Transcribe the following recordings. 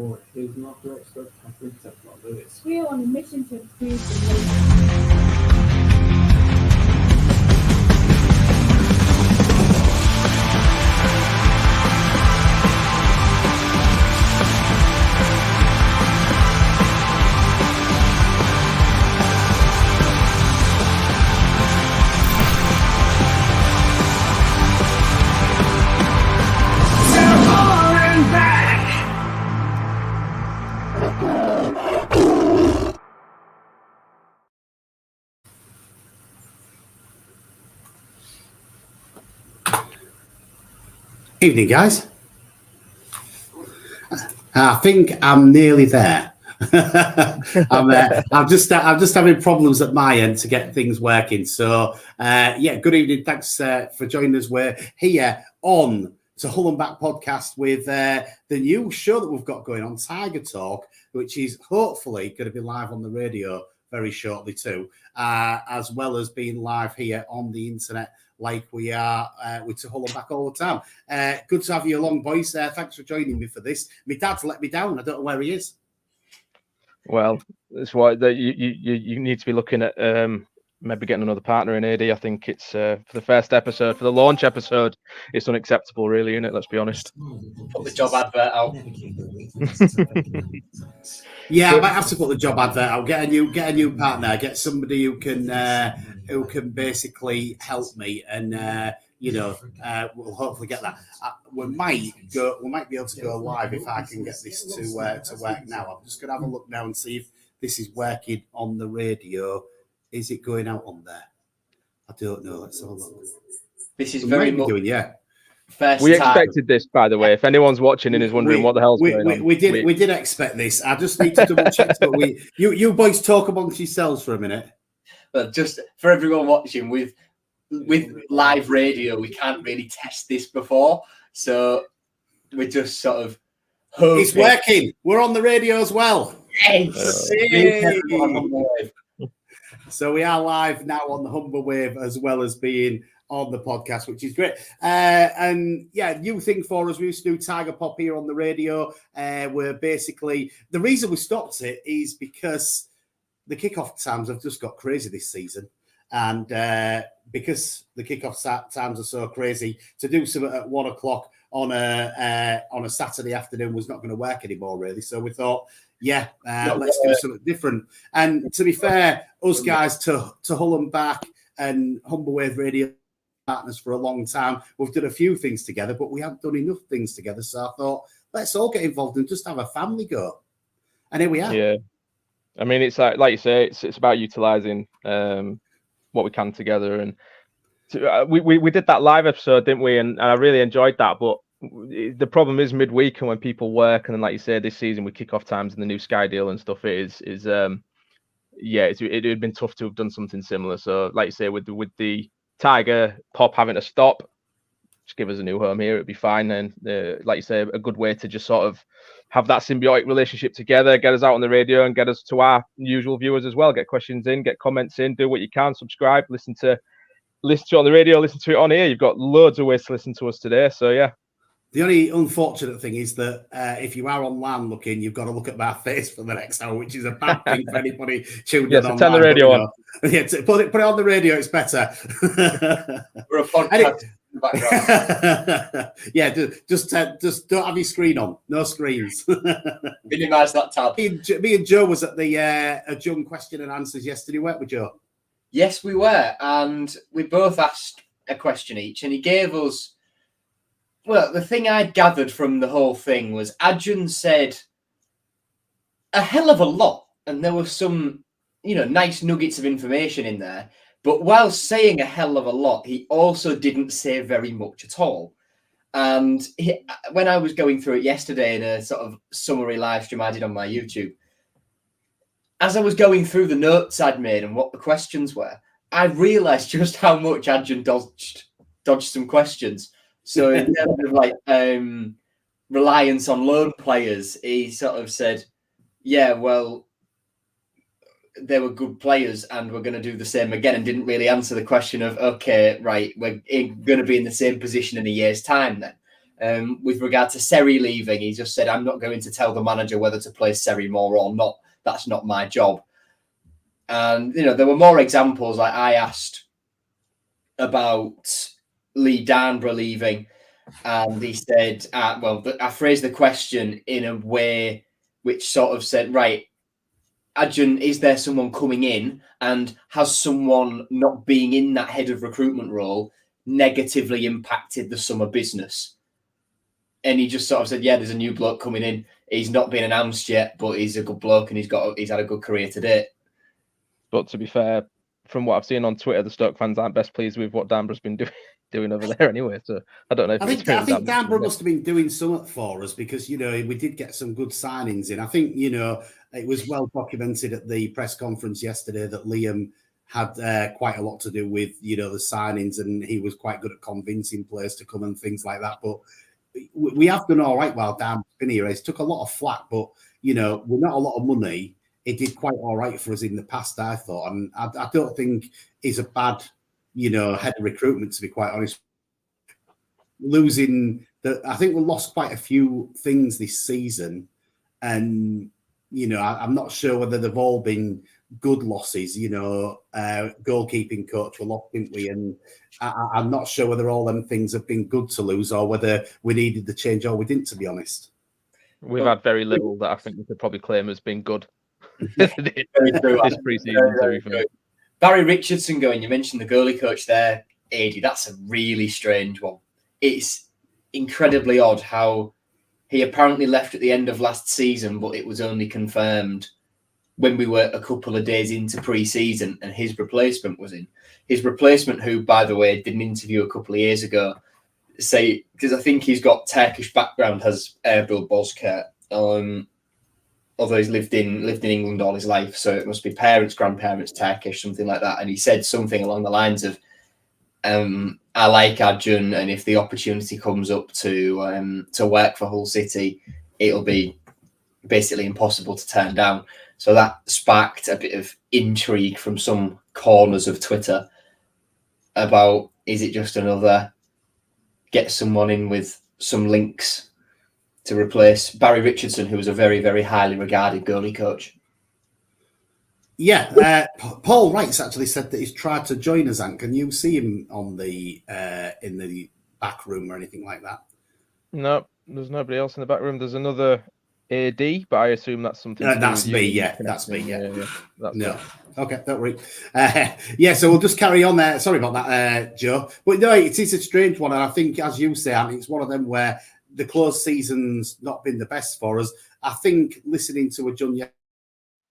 or is not great stuff happening to Lewis. We are on a mission to improve the Evening, guys. I think I'm nearly there. I'm just having problems at my end to get things working. So, good evening. Thanks for joining us. We're here on to Hull and Back podcast with the new show that we've got going on, Tiger Talk, which is hopefully going to be live on the radio very shortly too, as well as being live here on the internet like we are with Hull and Back all the time. Good to have you along, boys. Thanks for joining me for this. My dad's let me down. I don't know where he is. Well, that's why you need to be looking at maybe getting another partner in AD. I think it's for the first episode, for the launch episode, it's unacceptable, really, isn't it? Let's be honest. Put the job advert out. Yeah, I might have to put the job advert out. Get a new partner. Get somebody who can basically help me, and we'll hopefully get that. We might be able to go live if I can get this to work now. I'm just gonna have a look now and see if this is working on the radio. Is it going out on there? I don't know. Let's have a look. This is very much doing, yeah. We expected this, by the way. If anyone's watching and is wondering what the hell's going on, we did expect this. I just need to double check. But you boys talk amongst yourselves for a minute. But just for everyone watching, with live radio, we can't really test this before, so we're just sort of hoping. It's working. We're on the radio as well. Yes. So we are live now on the Humber wave as well as being on the podcast, which is great. New thing for us. We used to do Tiger Pop here on the radio. We're basically, the reason we stopped it is because the kickoff times have just got crazy this season. And because the kickoff times are so crazy, to do something at 1 o'clock on a Saturday afternoon was not going to work anymore, really. So we thought, let's do something different. And to be fair, us guys to Hull and Back and Humber Wave Radio partners for a long time, we've done a few things together, but we haven't done enough things together. So I thought, let's all get involved and just have a family go. And here we are. Yeah. I mean, it's like you say, it's about utilising what we can together. And we did that live episode, didn't we? And I really enjoyed that. But the problem is midweek and when people work, and then like you say, this season with kickoff times and the new Sky deal and stuff, it would have been tough to have done something similar. So like you say, with the Tiger Pop having to stop, just give us a new home here, it'd be fine. And like you say, a good way to just sort of have that symbiotic relationship together, get us out on the radio and get us to our usual viewers as well. Get questions in, get comments in, do what you can, subscribe, listen to it on the radio, listen to it on here. You've got loads of ways to listen to us today. So yeah. The only unfortunate thing is that if you are online looking, you've got to look at my face for the next hour, which is a bad thing for anybody tuning in online. Turn the radio on. Yeah, put it on the radio. It's better. We're a podcast. just don't have your screen on. No screens. Minimise that tab. Me and Joe was at the a Jung question and answers yesterday, weren't we, Joe? Yes, we were, and we both asked a question each, and he gave us. Well, the thing I gathered from the whole thing was Adrian said a hell of a lot, and there were some, nice nuggets of information in there. But while saying a hell of a lot, he also didn't say very much at all. And when I was going through it yesterday in a sort of summary live stream I did on my YouTube, as I was going through the notes I'd made and what the questions were, I realised just how much Adrian dodged some questions. So in terms of reliance on loan players, he sort of said, yeah, well, they were good players and we're going to do the same again, and didn't really answer the question of, okay, right, we're going to be in the same position in a year's time then. With regard to Seri leaving, he just said, I'm not going to tell the manager whether to play Seri more or not. That's not my job. And, there were more examples. Like I asked about Lee Darnborough leaving, and he said, I phrased the question in a way which sort of said, right, Adrian, is there someone coming in, and has someone not being in that head of recruitment role negatively impacted the summer business? And he just sort of said, yeah, there's a new bloke coming in. He's not been announced yet, but he's a good bloke and he's had a good career to date. But to be fair, from what I've seen on Twitter, the Stoke fans aren't best pleased with what Danborough's been doing over there anyway. So I don't know if I think Danborough must have been doing something for us because, we did get some good signings in. I think, it was well documented at the press conference yesterday that Liam had quite a lot to do with, the signings, and he was quite good at convincing players to come and things like that. But we have done all right while Dan's been here. He's took a lot of flack, but, we're not a lot of money. It did quite all right for us in the past, I thought. And I don't think he's a bad, head of recruitment, to be quite honest. I think we lost quite a few things this season. And, I'm not sure whether they've all been good losses. Goalkeeping coach we lost, didn't we? And I'm not sure whether all them things have been good to lose or whether we needed the change or we didn't, to be honest. We've had very little that I think we could probably claim as being good. This pre-season. Barry Richardson going, you mentioned the goalie coach there, Adi. That's a really strange one. It's incredibly odd how he apparently left at the end of last season, but it was only confirmed when we were a couple of days into pre-season and his replacement was in. His replacement, who, by the way, did an interview a couple of years ago, because I think he's got Turkish background, has Erbil Bozkurt. Although he's lived in England all his life, so it must be parents, grandparents, Turkish, something like that. And he said something along the lines of, I like Adrian, and if the opportunity comes up to work for Hull City, it'll be basically impossible to turn down. So that sparked a bit of intrigue from some corners of Twitter about, is it just another get someone in with some links to replace Barry Richardson, who was a very, very highly regarded goalie coach? Yeah, Paul Wright's actually said that he's tried to join us. And can you see him on the in the back room or anything like that? No, there's nobody else in the back room. There's another AD, but I assume that's something. That's me. Yeah, that's me. Yeah. That's no. Okay, don't worry. So we'll just carry on there. Sorry about that, Joe. But no, it is a strange one, and I think, as you say, Andy, it's one of them where the close season's not been the best for us. I think listening to a John,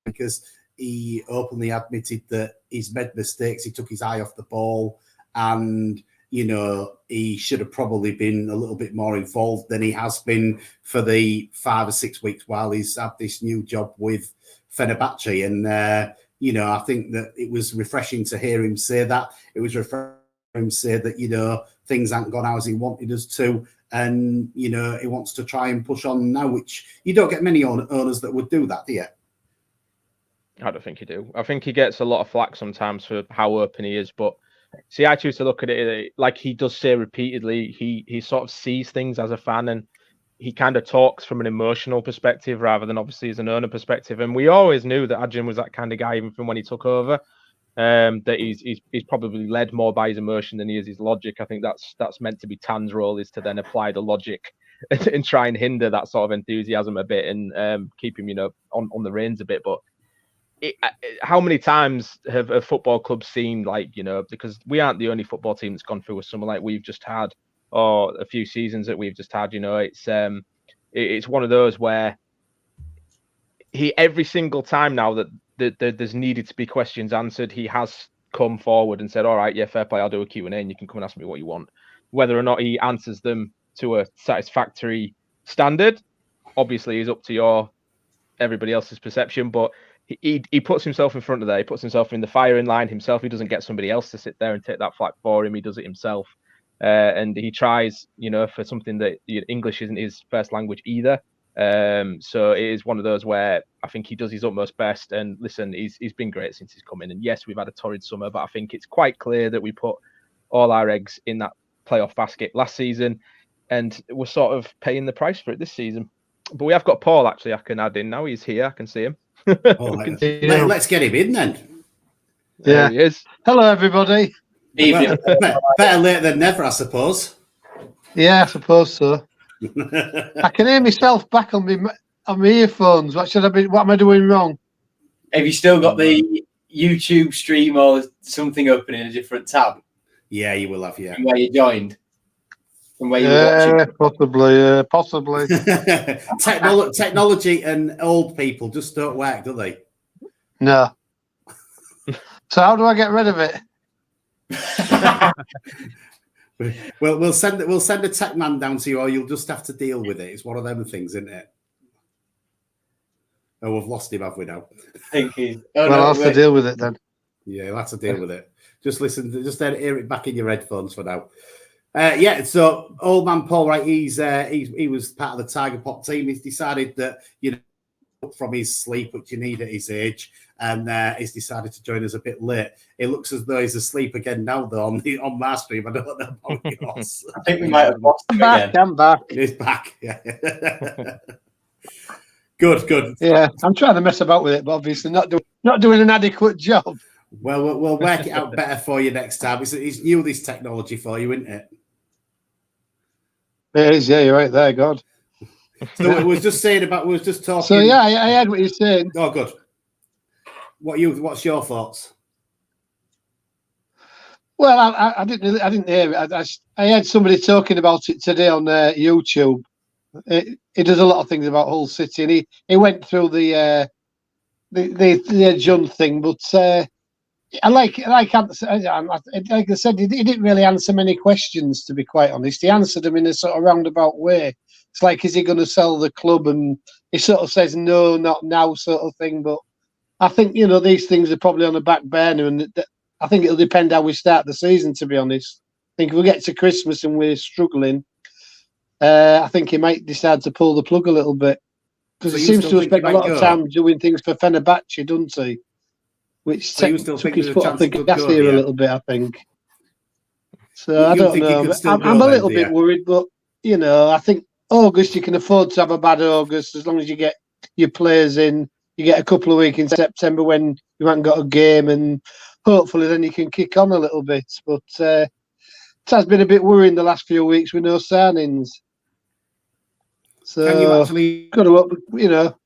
because he openly admitted that he's made mistakes, he took his eye off the ball, and he should have probably been a little bit more involved than he has been for the 5 or 6 weeks while he's had this new job with Fenerbahce. And I think that it was refreshing to hear him say that. It was refreshing to hear him say that things haven't gone as he wanted us to. And, he wants to try and push on now, which you don't get many owners that would do that, do you? I don't think you do. I think he gets a lot of flack sometimes for how open he is. But see, I choose to look at it like he does say repeatedly. He sort of sees things as a fan, and he kind of talks from an emotional perspective rather than obviously as an owner perspective. And we always knew that Adrian was that kind of guy, even from when he took over. That he's probably led more by his emotion than he is his logic. I think that's meant to be Tan's role, is to then apply the logic and try and hinder that sort of enthusiasm a bit and keep him, on the reins a bit. But how many times have football clubs seen, because we aren't the only football team that's gone through a summer like we've just had, or a few seasons that we've just had. It's one of those where every single time now that there's needed to be questions answered, he has come forward and said, all right, yeah, fair play, I'll do a Q&A and you can come and ask me what you want. Whether or not he answers them to a satisfactory standard, obviously, is up to everybody else's perception, but he puts himself in front of there. He puts himself in the firing line himself. He doesn't get somebody else to sit there and take that flak for him. He does it himself. And he tries, for something that English isn't his first language either. So it is one of those where I think he does his utmost best. And listen, he's been great since he's come in. And yes, we've had a torrid summer, but I think it's quite clear that we put all our eggs in that playoff basket last season. and we're sort of paying the price for it this season. But we have got Paul, actually, I can add in now. He's here. I can see him. Oh, let's get him in then. There he is. Hello, everybody. Evening. Well, better late than never, I suppose. Yeah, I suppose so. I can hear myself back on my earphones. What am I doing wrong? Have you still got the YouTube stream or something open in a different tab Yeah, you will have, yeah. from where you joined? From where you were watching? Possibly. Technology and old people just don't work, do they? No. So how do I get rid of it? Well, we'll send a tech man down to you, or you'll just have to deal with it. It's one of them things, isn't it? Oh, we've lost him, have we now? I'll have to deal with it then. Yeah, you'll have to deal with it. Just listen, just hear it back in your headphones for now. Yeah, so old man Paul, right? He was part of the Tiger Pop team. He's decided that, you know, from his sleep, which you need at his age, and he's decided to join us a bit late. It looks as though he's asleep again now, though, on my stream. I don't know about yours. I think we might have lost him again. I'm back. He's back. Yeah. Good. Yeah, I'm trying to mess about with it, but obviously not doing an adequate job. Well, we'll work it out better for you next time. It's new, this technology for you, isn't it? It is, yeah, you're right there, God. So we was just talking. So yeah, I heard what you're saying. Oh, good. What's your thoughts? Well, I didn't hear it. I had somebody talking about it today on YouTube. He does a lot of things about Hull City, and he went through the John thing, but like I said, he didn't really answer many questions, to be quite honest. He answered them in a sort of roundabout way. It's like, is he going to sell the club? And he sort of says, no, not now, sort of thing. But I think, you know, these things are probably on the back burner, and I think it'll depend how we start the season, to be honest. I think if we get to Christmas and we're struggling, I think he might decide to pull the plug a little bit, because he seems to have spent a lot of time doing things for Fenerbahce, doesn't he? Which took his foot off the gas here a little bit, I think. So I don't know. I'm a little bit worried, but, you know, I think August, you can afford to have a bad August as long as you get your players in. You get a couple of weeks in September when you haven't got a game, and hopefully then you can kick on a little bit. But it has been a bit worrying the last few weeks with no signings. So Can you actually? got to, you know,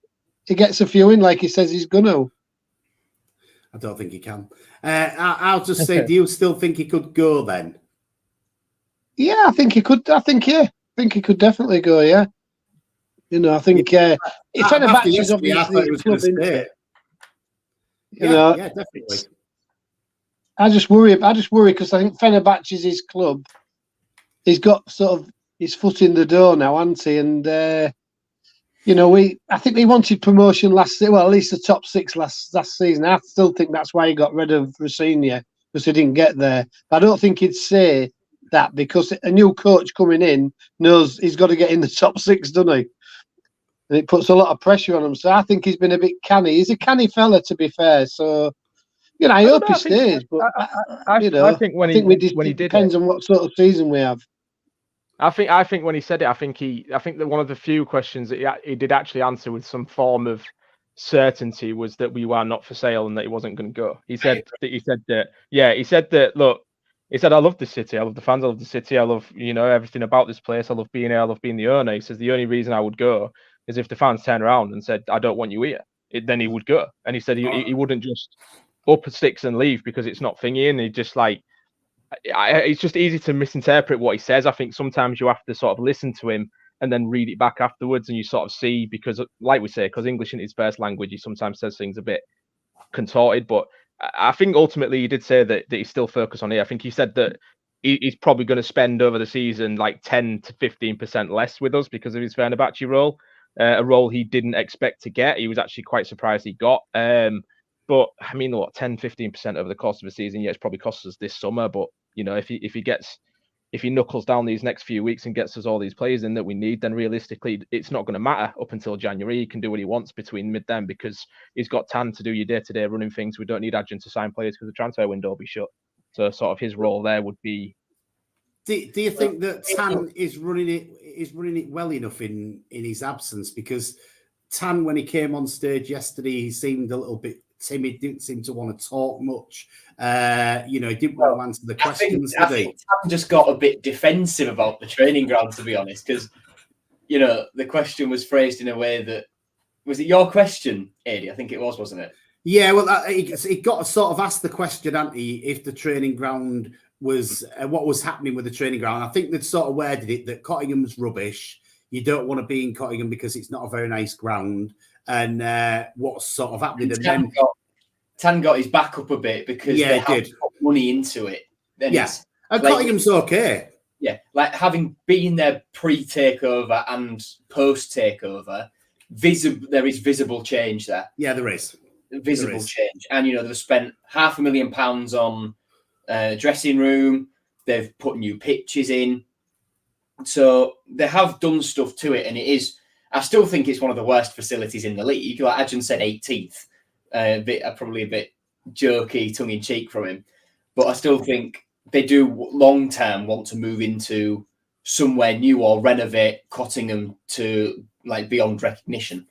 he gets a few in like he says he's going to. I don't think he can. I'll just say, do you still think he could go then? Yeah, I think he could. I think he could definitely go. Yeah, you know, I think if Fenerbahce is obviously a club, isn't it? You know, yeah, definitely. I just worry because I think Fenerbahce is his club. He's got sort of his foot in the door now, hasn't he? And you know, I think he wanted promotion last season. Well, at least the top six last season. I still think that's why he got rid of Rossignol, because he didn't get there. But I don't think he'd say that, because a new coach coming in knows he's got to get in the top six, doesn't he? And it puts a lot of pressure on him. So I think he's been a bit canny. He's a canny fella, to be fair. So, you know, I hope he stays. But I think when he did it depends on what sort of season we have. I think when he said it, I think that one of the few questions that he did actually answer with some form of certainty was that we were not for sale and that he wasn't going to go. He said that look, he said, I love the city, I love the fans, I love the city, I love, you know, everything about this place, I love being here, I love being the owner. He says the only reason I would go is if the fans turn around and said, I don't want you here. Then he would go. And he said he wouldn't just up sticks and leave because it's not thingy. And he just like, it's just easy to misinterpret what he says. I think sometimes you have to sort of listen to him and then read it back afterwards, and you sort of see, because like we say, because English isn't his first language, he sometimes says things a bit contorted. But I think ultimately he did say that he's still focused on it. I think he said that he's probably going to spend over the season like 10 to 15% less with us because of his Fenerbahce role, a role he didn't expect to get. He was actually quite surprised he got. But I mean, what, 10, 15% over the course of a season? Yeah, it's probably cost us this summer. But you know, if he knuckles down these next few weeks and gets us all these players in that we need, then realistically, it's not going to matter up until January. He can do what he wants between mid then, because he's got Tan to do your day-to-day running things. We don't need Adrian to sign players because the transfer window will be shut. So sort of his role there would be Do you think that Tan is running it well enough in his absence? Because Tan, when he came on stage yesterday, he seemed a little bit timid, didn't seem to want to talk much. He didn't want to answer the questions, I think Tan just got a bit defensive about the training ground, to be honest, because, the question was phrased in a way that, was it your question, Adi? I think it was, wasn't it? Yeah, well, he got to sort of ask the question, hadn't he, if the training ground was, what was happening with the training ground. I think they'd sort of worded it that Cottingham's rubbish. You don't want to be in Cottingham because it's not a very nice ground. And what's sort of happening. And then Tan got his back up a bit because they had put money into it. Then and Cottingham's okay. Yeah, like having been there pre-takeover and post-takeover, there is visible change there. Yeah, there is. Visible change. And, they've spent £500,000 on dressing room. They've put new pitches in. So they have done stuff to it. And it is, I still think it's one of the worst facilities in the league. Like Adrian said, 18th. Probably a bit jokey, tongue-in-cheek from him. But I still think they do long-term want to move into somewhere new or renovate Cottingham to beyond recognition.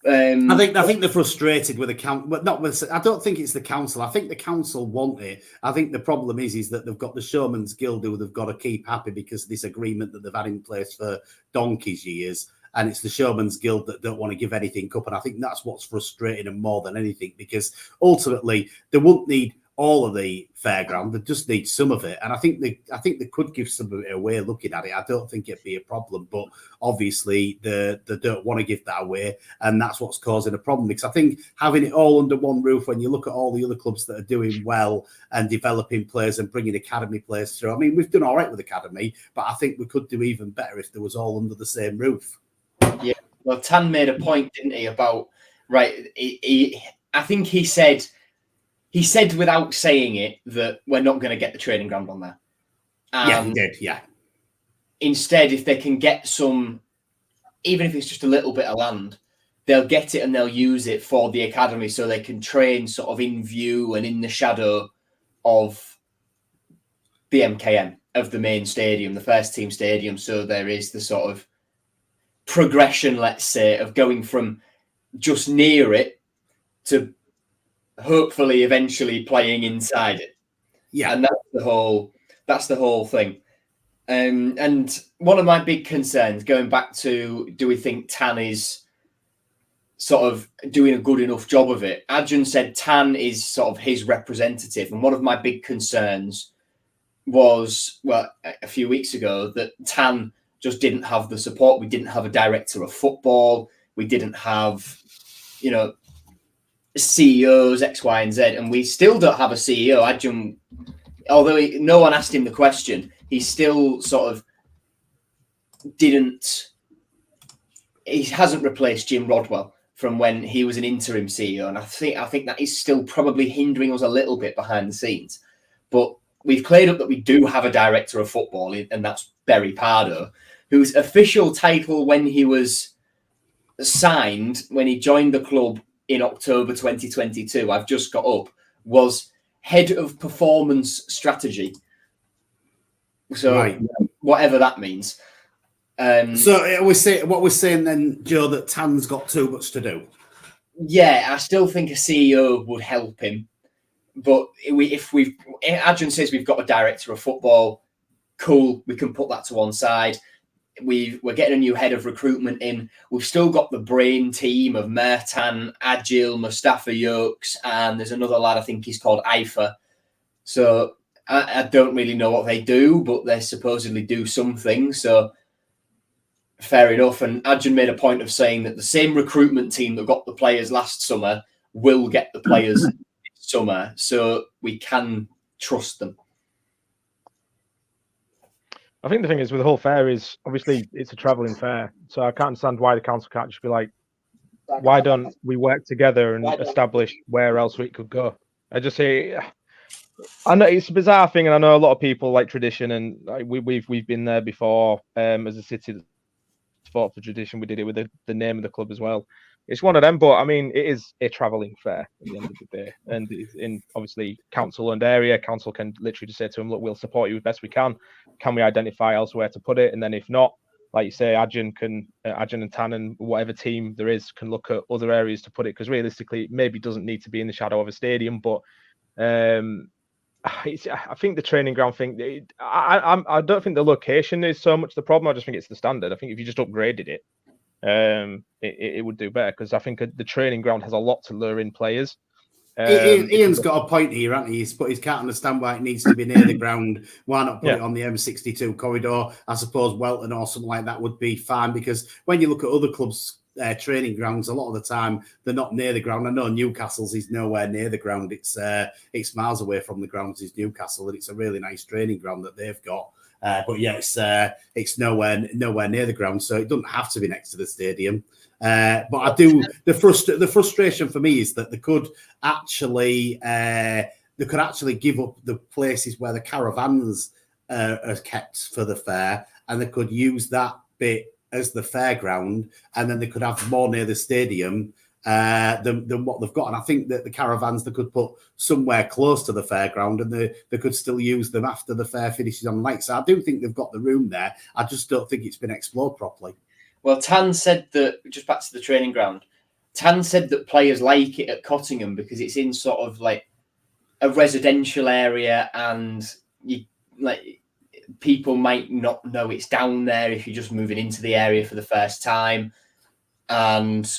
I think they're frustrated with the council, but not with. I don't think it's the council. I think the council want it. I think the problem is that they've got the Showman's Guild who they've got to keep happy because of this agreement that they've had in place for donkey's years, and it's the Showman's Guild that don't want to give anything up. And I think that's what's frustrating them more than anything, because ultimately they won't need all of the fairground, they just need some of it. And I think they could give some of it away looking at it. I don't think it'd be a problem, but obviously they don't want to give that away, and that's what's causing a problem. Because I think having it all under one roof, when you look at all the other clubs that are doing well and developing players and bringing academy players through, I mean, we've done all right with academy, but I think we could do even better if there was all under the same roof. Yeah, well, Tan made a point, didn't he, about, right, I think he said without saying it that we're not going to get the training ground on there. Yeah, he did, yeah. Instead, if they can get some, even if it's just a little bit of land, they'll get it and they'll use it for the academy so they can train sort of in view and in the shadow of the MKM, of the main stadium, the first team stadium. So there is the sort of progression, let's say, of going from just near it to hopefully eventually playing inside it. Yeah. And that's the whole thing. And one of my big concerns, going back to, do we think Tan is sort of doing a good enough job of it? Adrian said Tan is sort of his representative. And one of my big concerns was, well, a few weeks ago, that Tan just didn't have the support. We didn't have a director of football. We didn't have, CEOs, X, Y, and Z, and we still don't have a CEO. Adrian, although no one asked him the question, he still sort of he hasn't replaced Jim Rodwell from when he was an interim CEO, and I think that is still probably hindering us a little bit behind the scenes. But we've cleared up that we do have a director of football, and that's Barry Pardo, whose official title when he was signed, when he joined the club in October 2022, I've just got up, was head of performance strategy. So right. Whatever that means. So what we're saying then, Joe, that Tan's got too much to do. Yeah, I still think a CEO would help him. But if Adrian says we've got a director of football, cool, we can put that to one side. We're getting a new head of recruitment in. We've still got the brain team of Mertan, Agil, Mustafa Yokes, and there's another lad, I think he's called Ifa. So I don't really know what they do, but they supposedly do something. So fair enough. And Adrian made a point of saying that the same recruitment team that got the players last summer will get the players this summer. So we can trust them. I think the thing is with the whole fair is obviously it's a travelling fair. So I can't understand why the council can't just be like, why don't we work together and establish where else we could go? I just say, I know it's a bizarre thing, and I know a lot of people like tradition, and we've been there before as a city that fought for tradition. We did it with the name of the club as well. it's one of them. But I mean, it is a travelling fair at the end of the day, and it's in obviously council-owned area. Council can literally just say to them, "Look, we'll support you as best we can. Can we identify elsewhere to put it?" And then if not, like you say, Adrian and Tan and whatever team there is can look at other areas to put it, because realistically, it maybe doesn't need to be in the shadow of a stadium, but. I think the training ground thing. I don't think the location is so much the problem. I just think it's the standard. I think if you just upgraded it, it would do better, because I think the training ground has a lot to lure in players. Ian's got a point here, hasn't he? He can't understand why it needs to be near the ground. Why not put it on the M62 corridor? I suppose Welton or something like that would be fine, because when you look at other clubs' training grounds, a lot of the time they're not near the ground. I know Newcastle's is nowhere near the ground. It's miles away from the grounds. Is Newcastle, and it's a really nice training ground that they've got. But yeah, it's nowhere near the ground, so it doesn't have to be next to the stadium. But I do. The frustration for me is that they could actually give up the places where the caravans are kept for the fair, and they could use that bit as the fairground, and then they could have more near the stadium than what they've got. And I think that the caravans they could put somewhere close to the fairground, and they could still use them after the fair finishes on the night. So I do think they've got the room there. I just don't think it's been explored properly. Well, Tan said that, just back to the training ground, Tan said that players like it at Cottingham because it's in sort of like a residential area, and people might not know it's down there if you're just moving into the area for the first time. And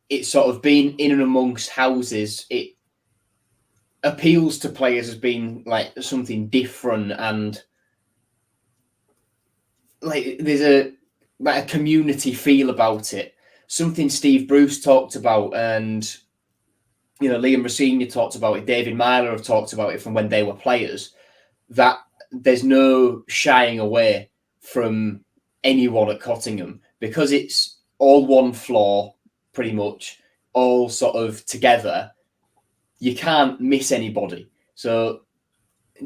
it's sort of being in and amongst houses. It appeals to players as being like something different, and like there's a community feel about it. Something Steve Bruce talked about, and Liam Rossini talked about it. David Myler have talked about it from when they were players, that there's no shying away from anyone at Cottingham, because it's all one floor, pretty much, all sort of together. You can't miss anybody. So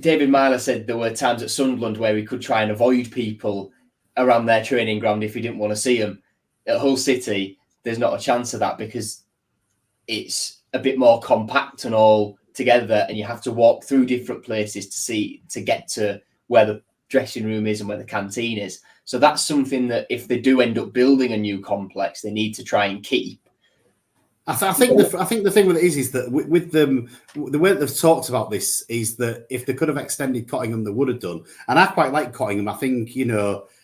David Myler said there were times at Sunderland where we could try and avoid people around their training ground if we didn't want to see them. At Hull City, there's not a chance of that, because it's a bit more compact and all together, and you have to walk through different places to get to where the dressing room is and where the canteen is. So that's something that if they do end up building a new complex, they need to try and keep. I think the thing with it is that with them, the way that they've talked about this is that if they could have extended Cottingham, they would have done. And I quite like Cottingham. I think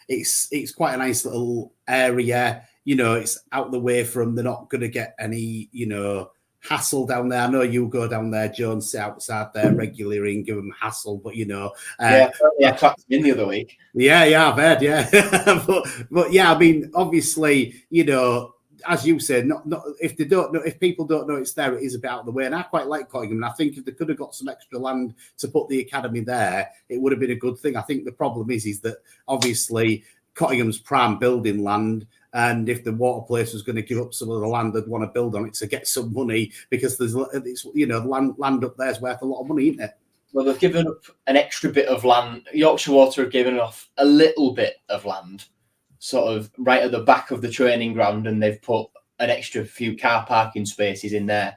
it's quite a nice little area. It's out the way from. They're not going to get any hassle down there. I know you go down there, Jones, sit outside there regularly and give them hassle, but I clapped in the other week. Yeah, I've heard, yeah. but yeah, I mean, obviously, as you said, not if people don't know it's there, it is a bit out of the way. And I quite like Cottingham, and I think if they could have got some extra land to put the academy there, it would have been a good thing. I think the problem is that obviously Cottingham's prime building land, and if the water place was going to give up some of the land they'd want to build on it to get some money, because there's land up there is worth a lot of money, isn't it? Well, they've given up an extra bit of land. Yorkshire Water have given off a little bit of land, sort of right at the back of the training ground, and they've put an extra few car parking spaces in there,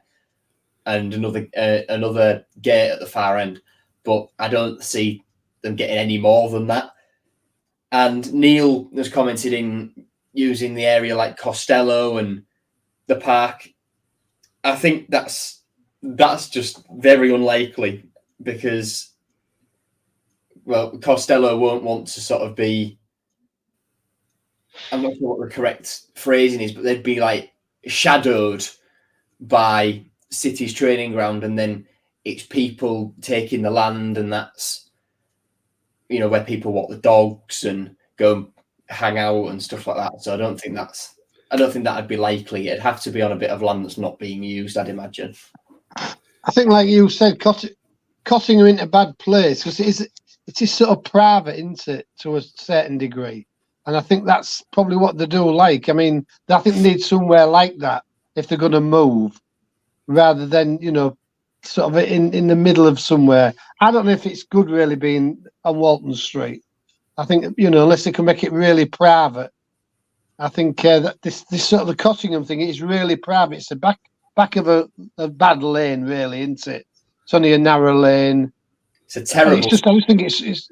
and another gate at the far end. But I don't see them getting any more than that. And Neil has commented in using the area like Costello and the park. I think that's just very unlikely, because, well, Costello won't want to sort of be, I'm not sure what the correct phrasing is, but they'd be like shadowed by City's training ground, and then it's people taking the land, and that's, where people walk the dogs and go hang out and stuff like that. So I don't think that'd be likely. It'd have to be on a bit of land that's not being used, I'd imagine. I think, like you said, Cottingham in a bad place, because it is sort of private, isn't it, to a certain degree. And I think that's probably what they do like. I mean, I think they need somewhere like that if they're going to move, rather than, sort of in the middle of somewhere. I don't know if it's good really being on Walton Street. I think, unless they can make it really private, I think that this sort of the Cottingham thing is really private. It's the back of a bad lane, really, isn't it? It's only a narrow lane. It's a terrible. I just think it's it's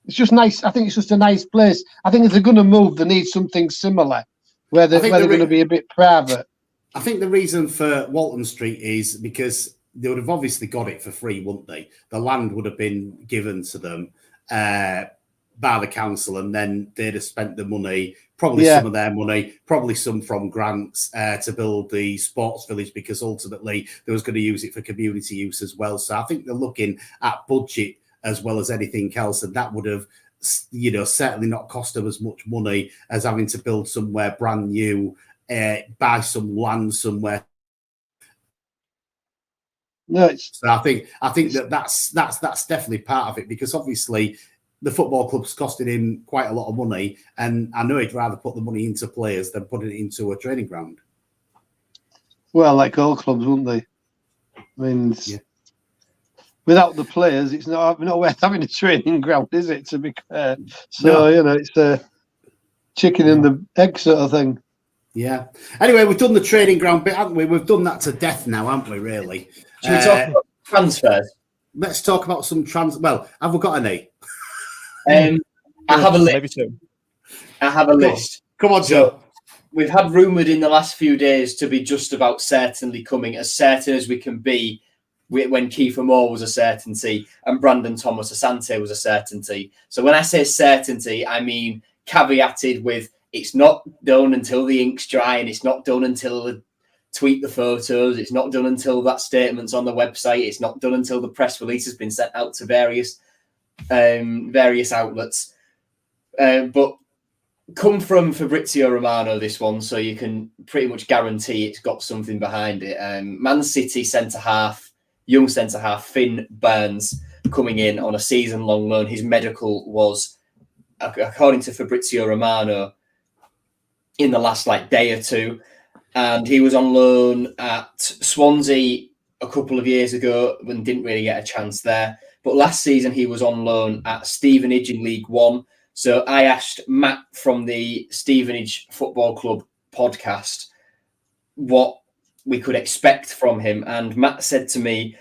just nice. I think it's just a nice place. I think if they're going to move, they need something similar where they're going to be a bit private. I think the reason for Walton Street is because they would have obviously got it for free, wouldn't they? The land would have been given to them by the council, and then they'd have spent the money, probably some of their money, probably some from grants to build the sports village, because ultimately they was going to use it for community use as well. So I think they're looking at budget as well as anything else, and that would have, certainly not cost them as much money as having to build somewhere brand new, buy some land somewhere. No, so I think that's definitely part of it, because obviously the football club's costing him quite a lot of money, and I know he'd rather put the money into players than put it into a training ground. Well, like all clubs, wouldn't they? I mean, without the players, it's not worth having a training ground, is it? To be fair, so it's a chicken and the egg sort of thing. Yeah. Anyway, we've done the training ground bit, haven't we? We've done that to death now, haven't we? Really? Should we talk about transfers? Let's talk about some Well, have we got any? I have a list. Maybe two. I have a list. Come on, Joe. We've had rumoured in the last few days to be just about certainly coming, as certain as we can be, when Kiefer Moore was a certainty and Brandon Thomas Asante was a certainty. So when I say certainty, I mean caveated with it's not done until the ink's dry, and it's not done until the tweet the photos. It's not done until that statement's on the website. It's not done until the press release has been sent out to various outlets. But come from Fabrizio Romano, this one, so you can pretty much guarantee it's got something behind it. Man City young centre-half Finn Burns coming in on a season-long loan. His medical was, according to Fabrizio Romano, in the last day or two, and he was on loan at Swansea a couple of years ago and didn't really get a chance there. But last season he was on loan at Stevenage in League One. So I asked Matt from the Stevenage Football Club podcast what we could expect from him, and Matt said to me,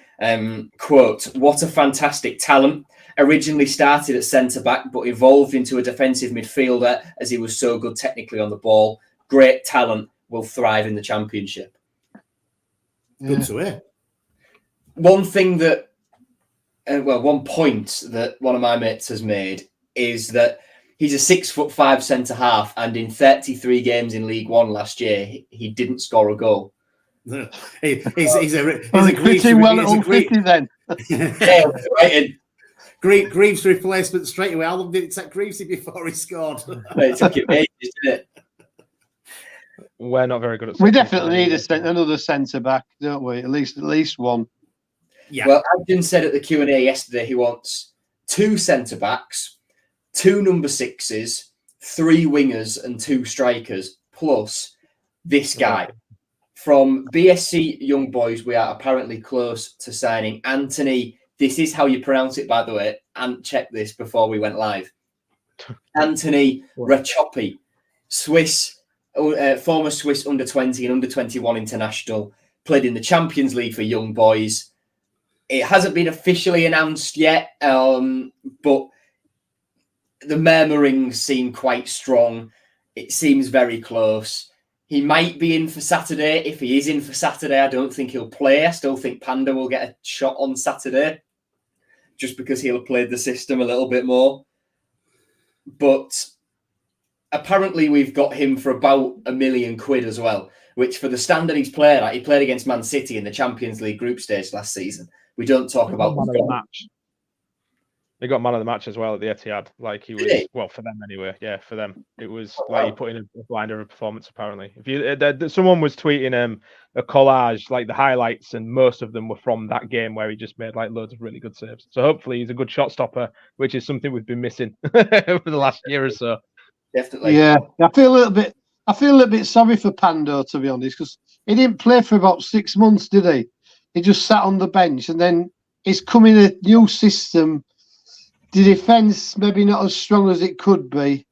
quote, "What a fantastic talent. Originally started at centre-back, but evolved into a defensive midfielder as he was so good technically on the ball. Great talent, will thrive in the Championship." Good to hear. One thing that, one point that one of my mates has made is that he's a 6'5" centre-half, and in 33 games in League One last year, he didn't score a goal. He's a Greaves replacement straight away. How long did it take Greavesy before he scored? It took him ages, didn't it? We're not very good at. We definitely need another centre back, don't we? At least one. Yeah. Well, Adrian said at the Q&A yesterday he wants 2 centre backs, 2 number 6s, 3 wingers, and 2 strikers, plus this guy. From BSC Young Boys, we are apparently close to signing Anthony. This is how you pronounce it, by the way, and check this before we went live. Anthony Rachopi, former Swiss under-20 and under-21 international, played in the Champions League for Young Boys. It hasn't been officially announced yet, but the murmurings seem quite strong. It seems very close. He might be in for Saturday. If he is in for Saturday, I don't think he'll play. I still think Panda will get a shot on Saturday, just because he'll have played the system a little bit more. But apparently we've got him for about £1 million as well, which for the standard he's played at, he played against Man City in the Champions League group stage last season. We don't talk about the match. They got man of the match as well at the Etihad. He was well for them anyway. Yeah, for them it was he put in a blinder of a performance. Apparently, if you someone was tweeting a collage the highlights, and most of them were from that game where he just made loads of really good saves. So hopefully he's a good shot stopper, which is something we've been missing over the last year or so. Definitely. Yeah, I feel a little bit sorry for Pando, to be honest, because he didn't play for about 6 months, did he? He just sat on the bench, and then he's come in a new system. The defence maybe not as strong as it could be,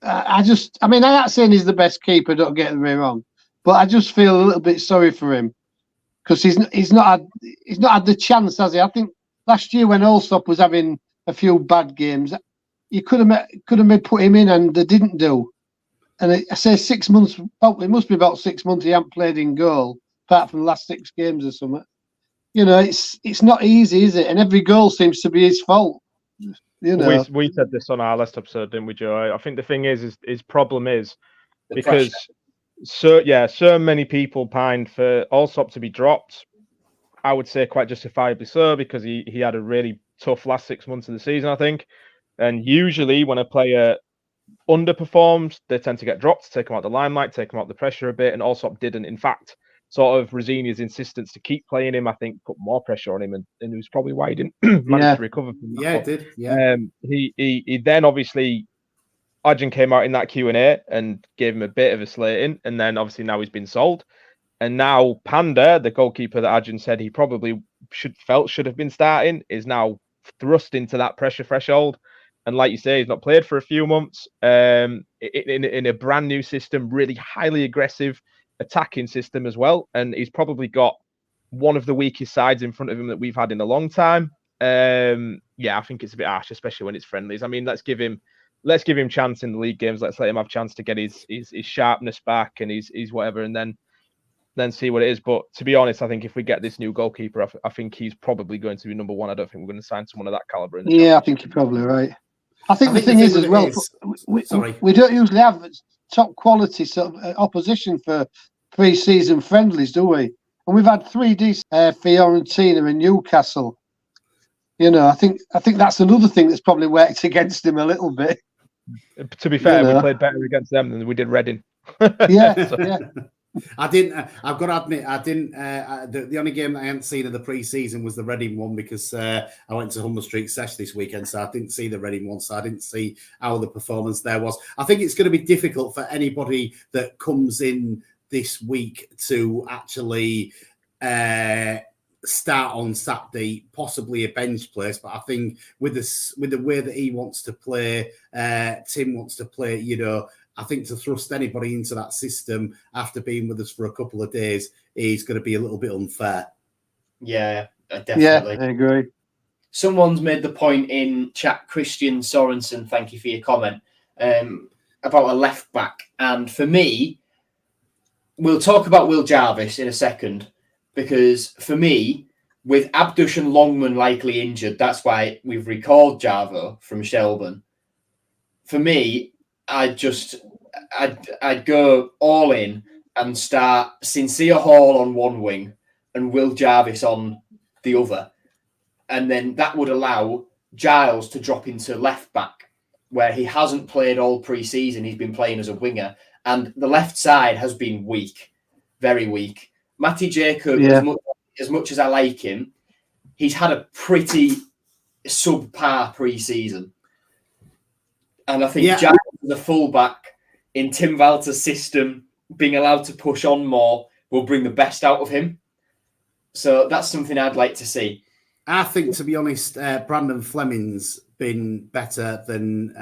I mean, I'm not saying he's the best keeper. Don't get me wrong, but I just feel a little bit sorry for him because he's not had the chance, has he? I think last year when Allsop was having a few bad games, you could have put him in, and they didn't do. And I say 6 months. Oh, it must be about 6 months he hasn't played in goal, apart from the last 6 games or something. You know, it's not easy, is it? And every goal seems to be his fault. You know, we said this on our last episode, didn't we, Joe? I think the thing is his problem is The because pressure. so many people pined for Allsop to be dropped. I would say quite justifiably so, because he had a really tough last 6 months of the season, I think. And usually when a player underperforms, they tend to get dropped, take them out the limelight, take them out the pressure a bit, and Allsop didn't. In fact, sort of Rosinia's insistence to keep playing him, I think, put more pressure on him, and it was probably why he didn't manage to recover from that. Yeah, it did. Yeah. He then obviously Adrian came out in that Q&A and gave him a bit of a slating, and then obviously now he's been sold. And now Panda, the goalkeeper that Adrian said he probably should have been starting, is now thrust into that pressure threshold. And like you say, he's not played for a few months. In a brand new system, really highly aggressive attacking system as well. And he's probably got one of the weakest sides in front of him that we've had in a long time. I think it's a bit harsh, especially when it's friendlies. I mean, let's give him chance in the league games. Let's let him have a chance to get his sharpness back and his whatever, and then see what it is. But to be honest, I think if we get this new goalkeeper, I think he's probably going to be number one. I don't think we're going to sign someone of that caliber. I think you're probably right. I think the thing is as well, we don't usually have top quality sort of opposition for pre-season friendlies, do we? And we've had 3 decent Fiorentina and Newcastle. You know, I think that's another thing that's probably worked against him a little bit. To be fair, we played better against them than we did Reading. Yeah. I didn't. I've got to admit, I didn't. The only game that I hadn't seen of the pre-season was the Reading one, because I went to Humber Street Sesh this weekend, so I didn't see the Reading one. So I didn't see how the performance there was. I think it's going to be difficult for anybody that comes in this week to actually start on Saturday, possibly a bench place. But I think with the way that he wants to play, Tim wants to play, you know, I think to thrust anybody into that system after being with us for a couple of days is going to be a little bit unfair. Yeah, definitely. Yeah, I agree. Someone's made the point in chat, Christian Sorensen, thank you for your comment, about a left back. And for me, we'll talk about Will Jarvis in a second, because for me, with Abdush and Longman likely injured, that's why we've recalled Jarvo from Shelburne. For me, I'd go all in and start Sincere Hall on one wing and Will Jarvis on the other. And then that would allow Giles to drop into left back, where he hasn't played all pre-season. He's been playing as a winger. And the left side has been weak, very weak. Matty Jacob, as much as I like him, he's had a pretty subpar pre-season. And I think Giles as a fullback in Tim Walter's system, being allowed to push on more, will bring the best out of him. So that's something I'd like to see. I think, to be honest, Brandon Fleming's been better than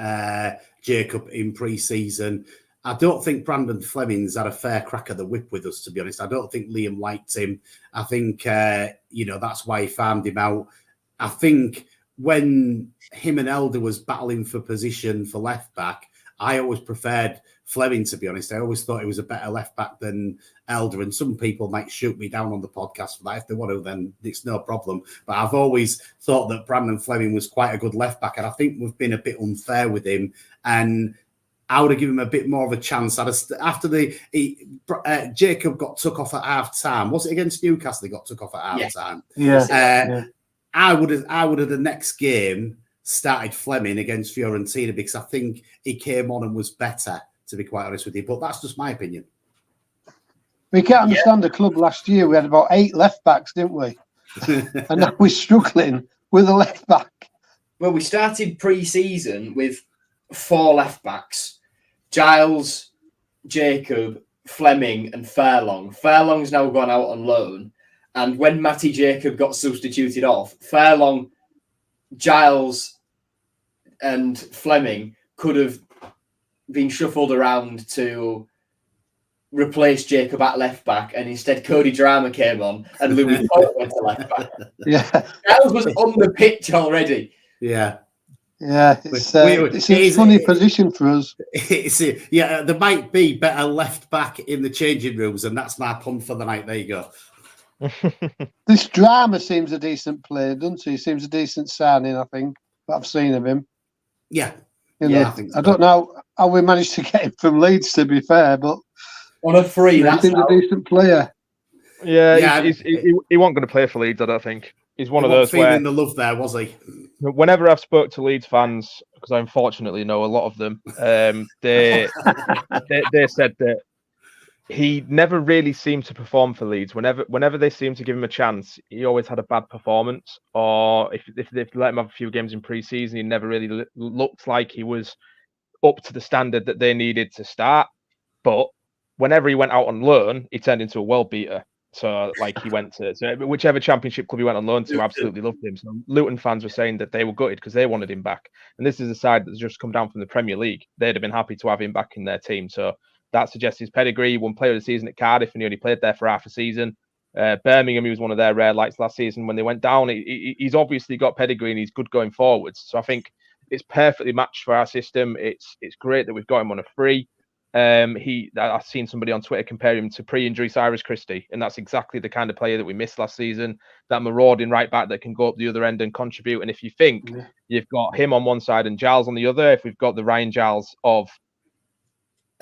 Jacob in pre-season. I don't think Brandon Fleming's had a fair crack at the whip with us, to be honest. I don't think Liam liked him. I think, that's why he farmed him out. I think when him and Elder was battling for position for left back, I always preferred Fleming, to be honest. I always thought he was a better left back than Elder, and some people might shoot me down on the podcast for that. If they want to, then it's no problem. But I've always thought that Brandon Fleming was quite a good left back, and I think we've been a bit unfair with him. And I would have given him a bit more of a chance. After Jacob got took off at half time. Was it against Newcastle? He got took off at half time. Yeah. I would have the next game started Fleming against Fiorentina, because I think he came on and was better, to be quite honest with you. But that's just my opinion. We can't understand the club last year. We had about 8 left backs, didn't we? And now we're struggling with a left back. Well, we started pre-season with 4 left backs: Giles, Jacob, Fleming, and Furlong. Furlong's now gone out on loan. And when Matty Jacob got substituted off, Furlong, Giles, and Fleming could have been shuffled around to replace Jacob at left back, and instead Cody Drama came on and Louis Coyle went to left back. Yeah, Giles was on the pitch already. Yeah. yeah. It's a funny position for us. There might be better left back in the changing rooms, and that's my pun for the night. There you go. This Drama seems a decent player, doesn't he? Seems a decent signing, I think. That I've seen of him. Yeah. You know, I think so. I don't know how we managed to get him from Leeds, to be fair, but On a free, he that's seems a decent player. Yeah, he wasn't going to play for Leeds, I don't think. He's one of those where feeling the love there, was he? whenever I've spoke to Leeds fans, because I unfortunately know a lot of them, they said that he never really seemed to perform for Leeds. Whenever they seemed to give him a chance, he always had a bad performance. Or if they let him have a few games in pre-season, he never really looked like he was up to the standard that they needed to start. But whenever he went out on loan, he turned into a world beater. So, like, he went to whichever championship club he went on loan to, absolutely loved him. So, Luton fans were saying that they were gutted because they wanted him back. And this is a side that's just come down from the Premier League. They'd have been happy to have him back in their team. So, that suggests his pedigree. He won Player of the Season at Cardiff, and he only played there for half a season. Birmingham, he was one of their rare lights last season when they went down. He's obviously got pedigree, and he's good going forwards. So, I think it's perfectly matched for our system. It's great that we've got him on a free. I've seen somebody on Twitter compare him to pre-injury Cyrus Christie, and that's exactly the kind of player that we missed last season. That marauding right back that can go up the other end and contribute. And if you think you've got him on one side and Giles on the other, if we've got the Ryan Giles of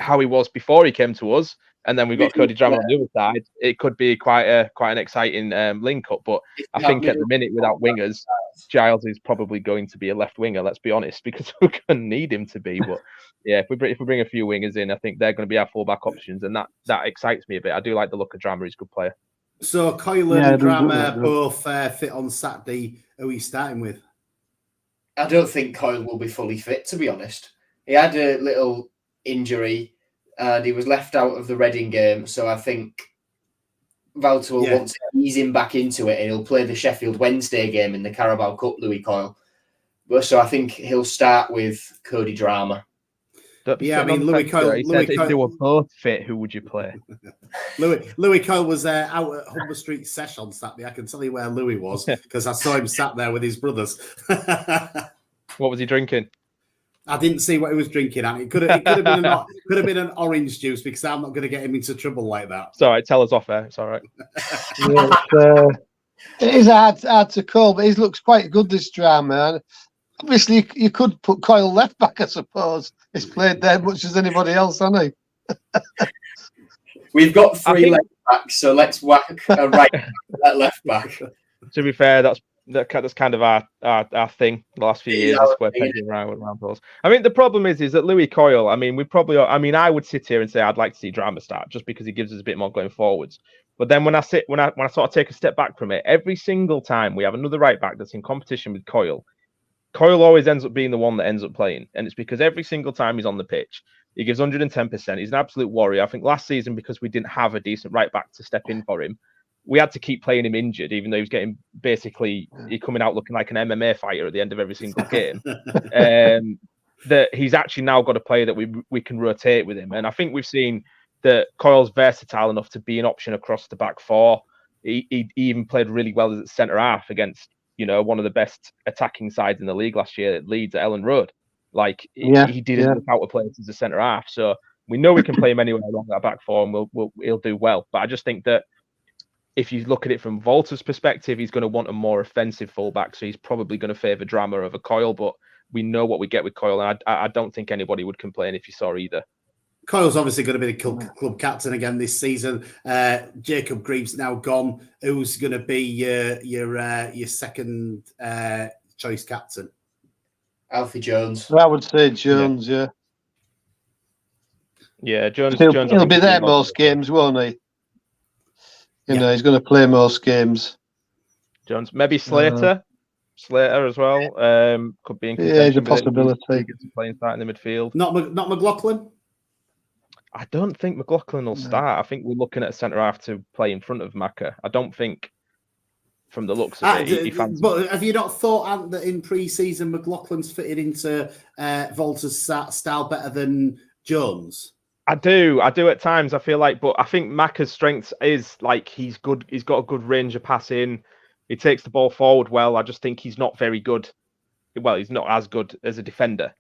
how he was before he came to us, and then we've got Cody Drummond on the other side, it could be quite an exciting link-up. But I think at the minute, without wingers, Giles is probably going to be a left winger, let's be honest, because we're going to need him to be. But yeah, if we bring a few wingers in, I think they're going to be our fullback options, and that excites me a bit. I do like the look of Drama. He's a good player. So Coyle and Drama both fit on Saturday. Who are you starting with? I don't think Coyle will be fully fit, to be honest. He had a little injury and he was left out of the Reading game, so I think Walter will want to ease him back into it, and he'll play the Sheffield Wednesday game in the Carabao Cup, Louis Coyle. So I think he'll start with Cody Drama. Yeah, I mean, Louis Coyle. If they were both fit, who would you play? Louis Coyle was out at Humber Street Sesh on Saturday. I can tell you where Louis was because I saw him sat there with his brothers. What was he drinking? I didn't see what he was drinking, and it could have been an orange juice because I'm not going to get him into trouble like that. It's all right. Tell us off air. It's all right. It is hard to call, but he looks quite good, this Drama. And obviously, you could put Coyle left back, I suppose. He's played there much as anybody else, hasn't he? We've got three left backs, so let's whack a right that left back. To be fair, that's kind of our thing the last few years. We're pegging around those. I mean, the problem is that Louis Coyle. I mean, I would sit here and say I'd like to see Drama start just because he gives us a bit more going forwards. But then when I sort of take a step back from it, every single time we have another right back that's in competition with Coyle always ends up being the one that ends up playing, and it's because every single time he's on the pitch, he gives 110%. He's an absolute warrior. I think last season, because we didn't have a decent right back to step in for him, we had to keep playing him injured, even though he was getting he coming out looking like an MMA fighter at the end of every single game. That he's actually now got a player that we can rotate with him. And I think we've seen that Coyle's versatile enough to be an option across the back four. He even played really well as a centre half against, one of the best attacking sides in the league last year at Leeds at Ellen Road. Like he didn't look out of place as a centre half. So we know we can play him anywhere along that back four, and he'll do well. But I just think that if you look at it from Volta's perspective, he's going to want a more offensive fullback, so he's probably going to favour Drama over Coyle. But we know what we get with Coyle, and I don't think anybody would complain if you saw either. Coyle's obviously going to be the club captain again this season. Jacob Greaves now gone. Who's going to be your second choice captain? Alfie Jones. I would say Jones. Yeah. Yeah, Jones. He'll be there most games, won't he? He's going to play most games. Jones, maybe Slater as well. Could be in contention. Yeah, he's a possibility. Playing starting in the midfield. Not McLaughlin. I don't think McLaughlin will start. I think we're looking at a centre half to play in front of Maka. I don't think, from the looks of it, he fancies. But have you not thought, Ant, that in pre-season McLaughlin's fitted into Volta's style better than Jones? I do at times. I feel like, but I think Macca's strengths is like he's good. He's got a good range of passing. He takes the ball forward well. I just think he's not very good. Well, he's not as good as a defender.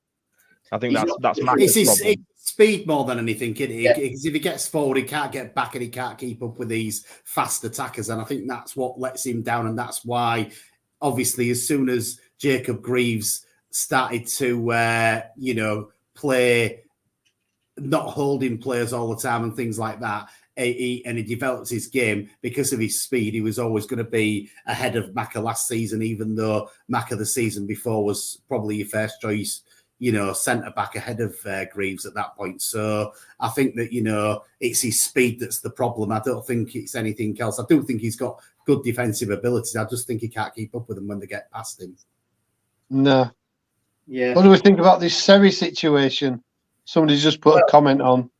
I think that's Macca's problem. It's speed more than anything, isn't it? Yeah. Because if he gets forward, he can't get back and he can't keep up with these fast attackers. And I think that's what lets him down. And that's why, obviously, as soon as Jacob Greaves started to, play, not holding players all the time and things like that, he developed his game because of his speed. He was always going to be ahead of Macca last season, even though Macca the season before was probably your first choice, centre back ahead of Greaves at that point. So I think that, it's his speed that's the problem. I don't think it's anything else. I do think he's got good defensive abilities. I just think he can't keep up with them when they get past him. No. Yeah. What do we think about this Seri situation? Somebody's just put a comment on.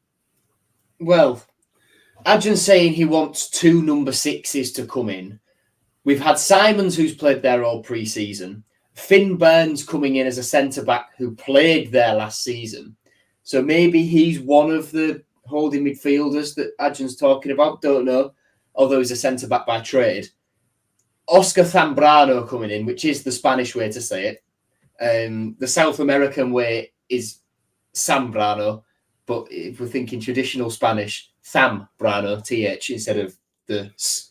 Well, Adrian saying he wants 2 number 6s to come in. We've had Simons, who's played there all pre-season. Finn Burns coming in as a centre-back who played there last season. So maybe he's one of the holding midfielders that Adrian's talking about. Don't know. Although he's a centre-back by trade. Oscar Zambrano coming in, which is the Spanish way to say it. The South American way is Zambrano, but if we're thinking traditional Spanish, Zambrano, TH, instead of the S.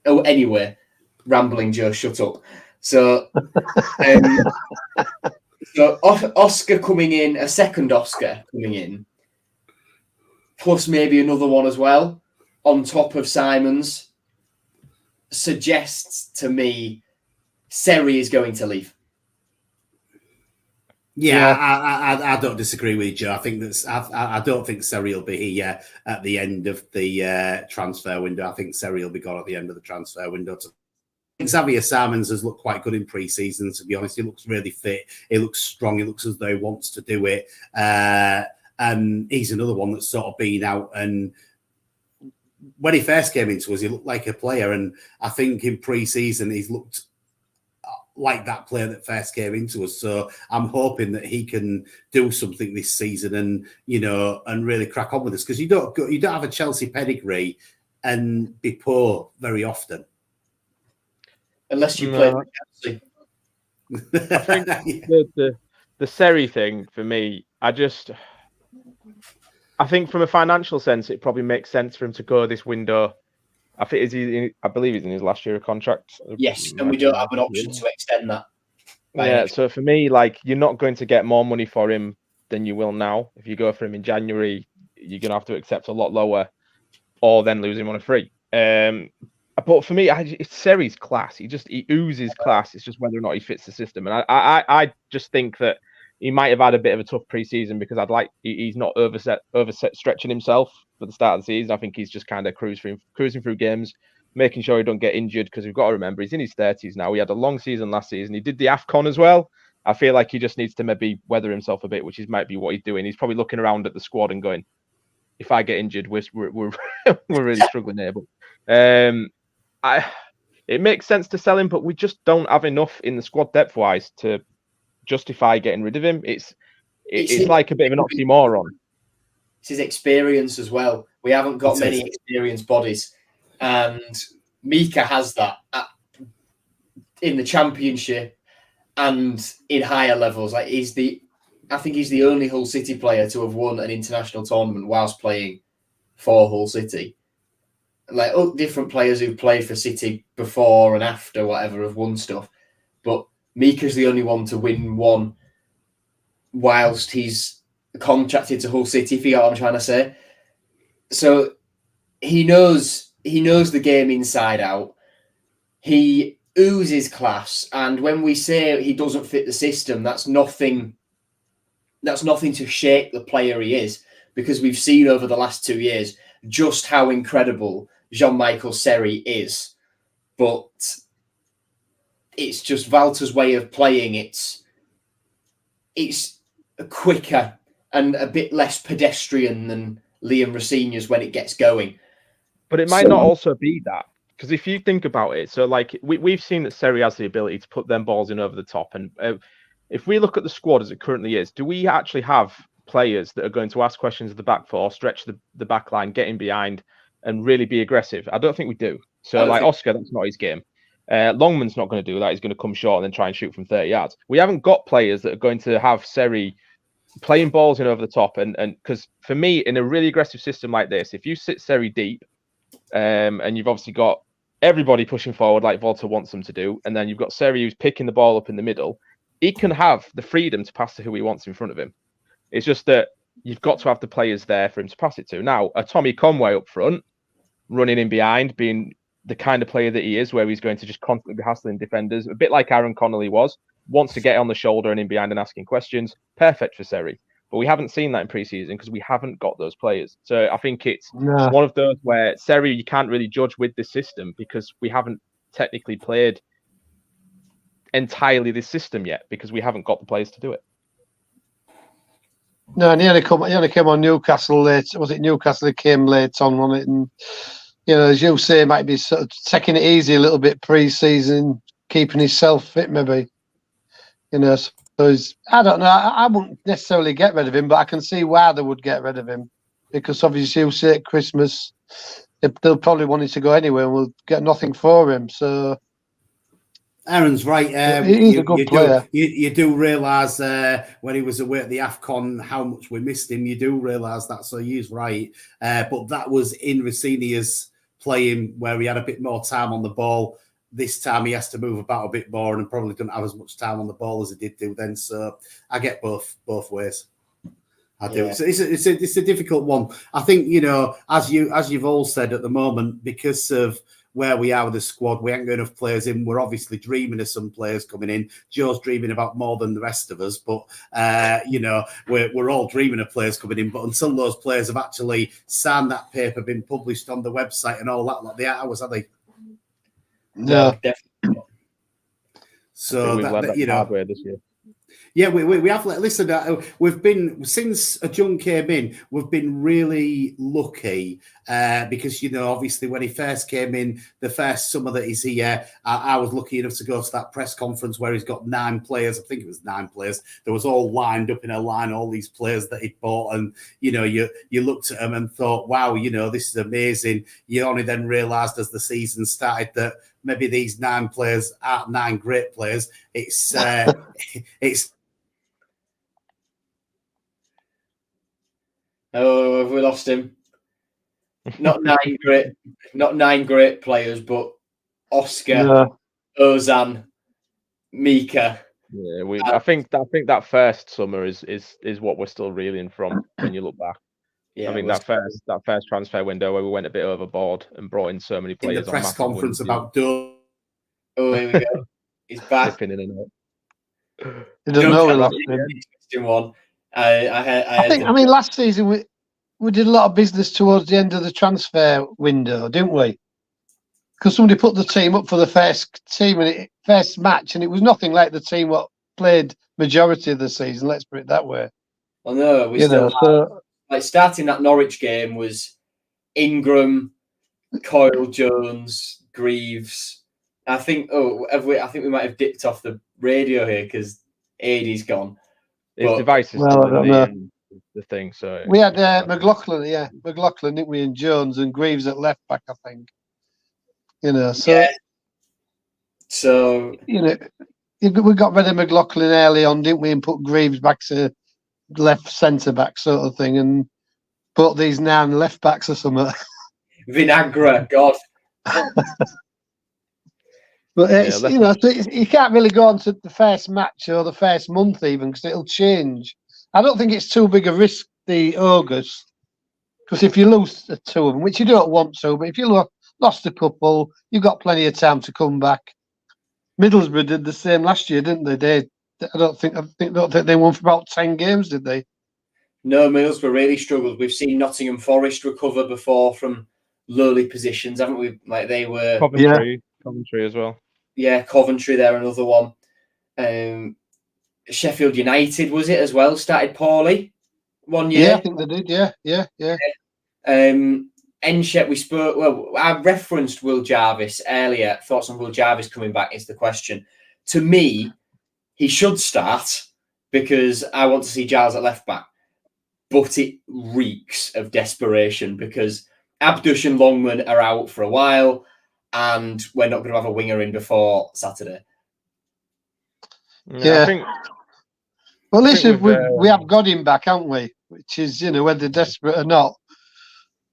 Oh, anyway, rambling Joe, shut up. So, Oscar coming in, a second Oscar coming in, plus maybe another one as well, on top of Simons, suggests to me Seri is going to leave. Yeah, I don't disagree with you, Joe. I think I don't think Seri will be here at the end of the transfer window. I think Seri will be gone at the end of the transfer window. Xavier Simons has looked quite good in pre-season, to be honest. He looks really fit. He looks strong. He looks as though he wants to do it. And he's another one that's sort of been out. And when he first came into us, he looked like a player. And I think in pre-season, he's looked like that player that first came into us. So I'm hoping that he can do something this season and, and really crack on with us. Because you don't have a Chelsea pedigree and be poor very often. Unless you play with Chelsea. I think the Seri thing for me, I think from a financial sense, it probably makes sense for him to go this window. I believe he's in his last year of contract. Yes, and we don't have an option to extend that. Yeah, so for me, you're not going to get more money for him than you will now. If you go for him in January, you're going to have to accept a lot lower, or then lose him on a free. But for me, it's Seri's class. He oozes class. It's just whether or not he fits the system. And I just think that he might have had a bit of a tough preseason because he's not overstretching himself for the start of the season. I think he's just kind of cruising through games, making sure he don't get injured, because we've got to remember he's in his 30s now. He had a long season last season. He did the AFCON as well. I feel like he just needs to maybe weather himself a bit, which might be what he's doing. He's probably looking around at the squad and going, if I get injured, we're really struggling here. But it makes sense to sell him, but we just don't have enough in the squad depth-wise to justify getting rid of him. It's like a bit of an oxymoron. It's his experience as well. We haven't got many experienced bodies, and Mika has that in the Championship and in higher levels. I think he's the only Hull City player to have won an international tournament whilst playing for Hull City. Different players who've played for City before and after, whatever, have won stuff. But Mika's the only one to win one whilst he's contracted to Hull City, if you get what I'm trying to say. So he knows the game inside out. He oozes class. And when we say he doesn't fit the system, that's nothing to shake the player he is, because we've seen over the last 2 years just how incredible Jean-Michel Seri is. But it's just Walter's way of playing. It's quicker and a bit less pedestrian than Liam Rosenior's when it gets going. But it might not also be that, because if you think about it, so we've seen that Seri has the ability to put them balls in over the top. And if we look at the squad as it currently is, do we actually have players that are going to ask questions of the back four, stretch the back line, get in behind, and really be aggressive. I don't think we do. So, like Oscar, that's not his game. Longman's not going to do that. He's going to come short and then try and shoot from 30 yards. We haven't got players that are going to have Seri playing balls in over the top. And because for me, in a really aggressive system like this, if you sit Seri deep, and you've obviously got everybody pushing forward like Volta wants them to do, and then you've got Seri who's picking the ball up in the middle, he can have the freedom to pass to who he wants in front of him. It's just that you've got to have the players there for him to pass it to. Now, a Tommy Conway up front, running in behind, being the kind of player that he is, where he's going to just constantly be hassling defenders, a bit like Aaron Connolly was, wants to get on the shoulder and in behind and asking questions. Perfect for Seri. But we haven't seen that in pre-season because we haven't got those players. So I think it's one of those where Seri, you can't really judge with this system because we haven't technically played entirely this system yet because we haven't got the players to do it. No, and he only came on Newcastle late. Was it Newcastle that came late on it? And, as you say, might be sort of taking it easy a little bit pre-season, keeping himself fit maybe. So I don't know. I wouldn't necessarily get rid of him, but I can see why they would get rid of him. Because obviously, you say at Christmas, they'll probably want him to go anyway and we'll get nothing for him. So Aaron's right. He's a good player. You do realise when he was away at the AFCON how much we missed him. You do realise that, so he's right. But that was in Rossinia's playing where he had a bit more time on the ball. This time he has to move about a bit more and probably don't have as much time on the ball as he did do then. So I get both ways. I do. Yeah. So it's a difficult one. I think, as you've all said at the moment, because of where we are with the squad, we ain't got enough players in. We're obviously dreaming of some players coming in. Joe's dreaming about more than the rest of us, but we're all dreaming of players coming in. But until those players have actually signed that paper, been published on the website and all that, like the hours, are they? No, definitely. So we've learned that hardware this year. Yeah, we have. Listen, we've been, since Jung came in, we've been really lucky because, obviously when he first came in, the first summer that he's here, I was lucky enough to go to that press conference where he's got 9 players. I think it was 9 players. There was all lined up in a line, all these players that he'd bought. And, you looked at them and thought, wow, this is amazing. You only then realised as the season started that maybe these 9 players aren't 9 great players. It's Oh, have we lost him? Not 9 great players, but Oscar, Ozan, Mika. Yeah, I think that first summer is what we're still reeling from when you look back. Yeah, I think that first transfer window where we went a bit overboard and brought in so many players. In the press conference about Doe. Oh, here we go. He's back. In and out. He doesn't know we lost him. Interesting one. I think last season we did a lot of business towards the end of the transfer window, didn't we? Because somebody put the team up for the first match, and it was nothing like the team what played majority of the season. Let's put it that way. Well, no, we starting that Norwich game was Ingram, Coyle Jones, Greaves. I think we might have dipped off the radio here because AD's gone. His device is the thing. So we had McLaughlin, didn't we, and Jones and Greaves at left back, I think. So we got rid of McLaughlin early on, didn't we, and put Greaves back to left centre back sort of thing, and bought these 9 left backs or something. Vinagre, God. But you can't really go on to the first match or the first month even because it'll change. I don't think it's too big a risk, the August, because if you lose the 2 of them, which you don't want to, but if you lost a couple, you've got plenty of time to come back. Middlesbrough did the same last year, didn't they? I don't think they won for about 10 games, did they? No, Middlesbrough really struggled. We've seen Nottingham Forest recover before from lowly positions, haven't we? Like they were Coventry as well. Yeah, Coventry, they're another one. Sheffield United, was it as well? Started poorly one year. Yeah, I think they did. Yeah. Enshet, we spoke. Well, I referenced Will Jarvis earlier. Thoughts on Will Jarvis coming back is the question. To me, he should start because I want to see Giles at left back. but it reeks of desperation because Abdush and Longman are out for a while, and we're not going to have a winger in before Saturday. Yeah. I think. Well, I listen, think we have got him back, haven't we? Which is, whether desperate or not,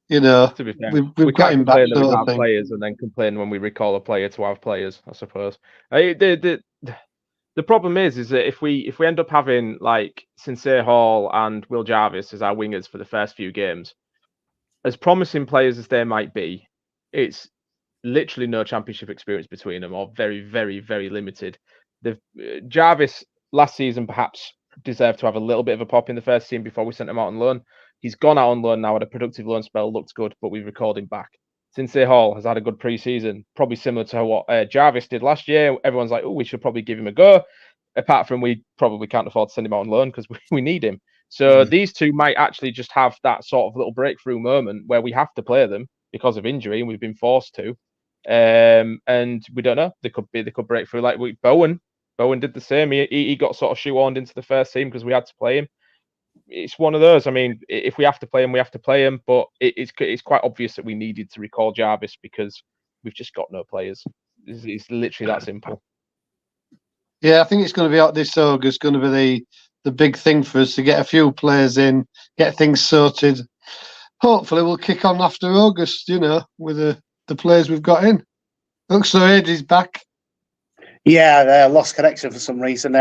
to be fair, we've got can't him back. complain that we Sort don't of have thing. players, and then complain when we recall a player to have players. I suppose. The problem is that if we end up having like Sincere Hall and Will Jarvis as our wingers for the first few games, as promising players as they might be, it's literally no championship experience between them, or very, very, very limited. Jarvis last season perhaps deserved to have a little bit of a pop in the first team before we sent him out on loan. He's gone out on loan now, had a productive loan spell, looked good, but we've recalled him back. Sincere Hall has had a good pre-season, probably similar to what Jarvis did last year. Everyone's like, oh, we should probably give him a go. Apart from we probably can't afford to send him out on loan because we need him. So these two might actually just have that sort of little breakthrough moment where we have to play them because of injury and we've been forced to. And we don't know. They could break through like Bowen. Bowen did the same. He got sort of shoehorned into the first team because we had to play him. It's one of those. I mean, if we have to play him, we have to play him. But it's quite obvious that we needed to recall Jarvis because we've just got no players. It's literally that simple. Yeah, I think it's going to be out this August. Going to be the big thing for us to get a few players in, get things sorted. Hopefully, we'll kick on after August. With the players we've got in. Looks so Adrian's back. Yeah, lost connection for some reason.